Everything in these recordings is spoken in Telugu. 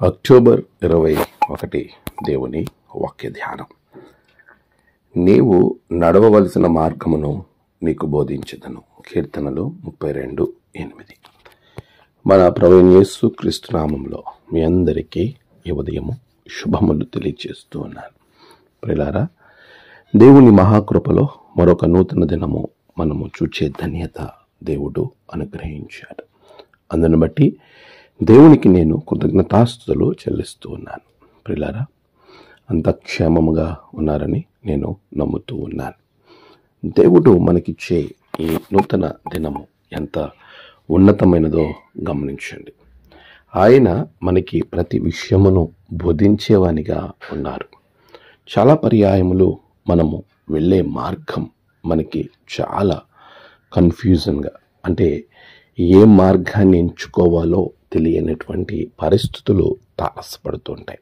అక్టోబర్ 21 దేవుని వాక్య ధ్యానం. నీవు నడవవలసిన మార్గమును నీకు బోధించెదను. కీర్తనలు 32:8. మన ప్రభువైన యేసు క్రీస్తు నామములో మీ అందరికీ ఈ ఉదయము శుభములు తెలియజేస్తూ ఉన్నాను. ప్రియులారా, దేవుని మహాకృపలో మరొక నూతన దినము మనము చూచే ధన్యత దేవుడు అనుగ్రహించాడు. అందును బట్టి దేవునికి నేను కృతజ్ఞతాస్తుతులు చెల్లిస్తూ ఉన్నాను. ప్రియులారా, అంత క్షేమముగా ఉన్నారని నేను నమ్ముతూ ఉన్నాను. దేవుడు మనకిచ్చే ఈ నూతన దినము ఎంత ఉన్నతమైనదో గమనించండి. ఆయన మనకి ప్రతి విషయమును బోధించేవానిగా ఉన్నారు. చాలా పర్యాయములు మనము వెళ్ళే మార్గం మనకి చాలా కన్ఫ్యూజన్గా, అంటే ఏ మార్గాన్ని ఎంచుకోవాలో తెలియనటువంటి పరిస్థితులు తారసపడుతుంటాయి.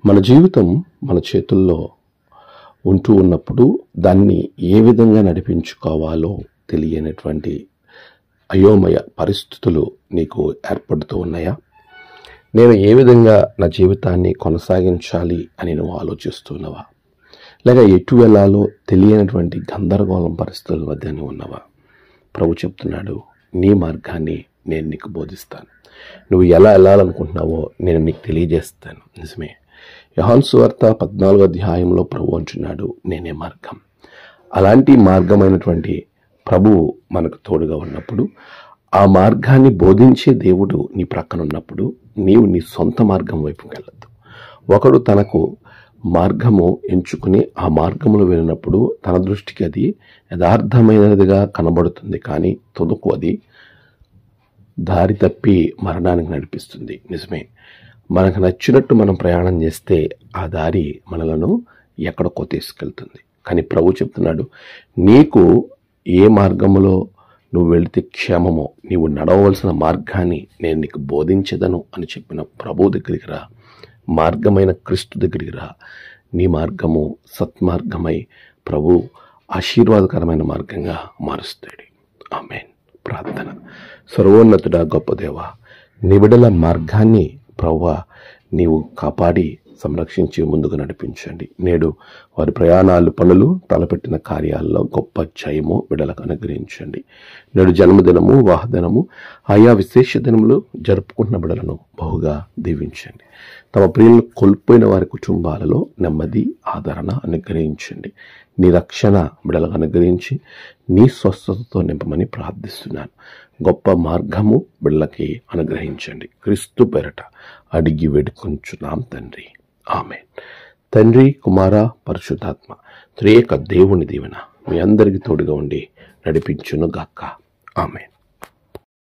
మన జీవితం మన చేతుల్లో ఉంటూ ఉన్నప్పుడు దాన్ని ఏ విధంగా నడిపించుకోవాలో తెలియనటువంటి అయోమయ పరిస్థితులు నీకు ఏర్పడుతూ ఉన్నాయా? నేను ఏ విధంగా నా జీవితాన్ని కొనసాగించాలి అని నువ్వు ఆలోచిస్తున్నావా? లేక ఎటు వెళ్ళాలో తెలియనటువంటి గందరగోళం పరిస్థితుల మధ్య ఉన్నవా? ప్రభు చెప్తున్నాడు, నీ మార్గాన్ని నేను నీకు బోధిస్తాను. నువ్వు ఎలా వెళ్ళాలనుకుంటున్నావో నేను నీకు తెలియజేస్తాను. నిజమే, యోహాను సువార్త 14వ అధ్యాయంలో ప్రభు అంటున్నాడు, నేనే మార్గం. అలాంటి మార్గమైనటువంటి ప్రభువు మనకు తోడుగా ఉన్నప్పుడు, ఆ మార్గాన్ని బోధించే దేవుడు నీ ప్రక్కన ఉన్నప్పుడు నీవు నీ సొంత మార్గం వైపుకి వెళ్ళద్దు. ఒకడు తనకు మార్గము ఎంచుకుని ఆ మార్గములు వెళ్ళినప్పుడు తన దృష్టికి అది యథార్థమైనదిగా కనబడుతుంది, కానీ తుదకు అది దారి తప్పి మరణానికి నడిపిస్తుంది. నిజమే, మనకు నచ్చినట్టు మనం ప్రయాణం చేస్తే ఆ దారి మనలను ఎక్కడికో తీసుకెళ్తుంది. కానీ ప్రభు చెప్తున్నాడు, నీకు ఏ మార్గములో నువ్వు వెళితే క్షేమమో, నీవు నడవవలసిన మార్గాన్ని నేను నీకు బోధించదను అని చెప్పిన ప్రభు దగ్గరికి రా. మార్గమైన క్రీస్తు దగ్గరికి రా. నీ మార్గము సత్మార్గమై ప్రభు ఆశీర్వాదకరమైన మార్గంగా మారుస్తాడు. ఆమేన్. ప్రార్థన. సర్వోన్నతుడా, గొప్ప దేవా, నీ బిడ్డల మార్గాన్ని ప్రభువా నీవు కాపాడి సంరక్షించి ముందుకు నడిపించండి. నేడు వారి ప్రయాణాలు, పనులు, తలపెట్టిన కార్యాల్లో గొప్ప జయము బిడ్డలకు అనుగ్రహించండి. నేడు జన్మదినము, వాహదినము, ఆయా విశేష దినములు జరుపుకుంటున్న బిడ్డలను బహుగా దీవించండి. తమ ప్రియులను కోల్పోయిన వారి కుటుంబాలలో నెమ్మది, ఆదరణ అనుగ్రహించండి. నీ రక్షణ బిడ్డలకు అనుగ్రహించి నీ స్వస్థతతో నింపమని ప్రార్థిస్తున్నాను. గొప్ప మార్గము బిడ్డలకి అనుగ్రహించండి. క్రీస్తు పేరట అడిగి వేడుకొంచున్నాం తండ్రి. ఆమేన్. తండ్రి, కుమార, పరిశుద్ధాత్మ త్రియేక దేవుని దీవెన మీ అందరికీ తోడుగా ఉండి నడిపించును గాక. ఆమేన్.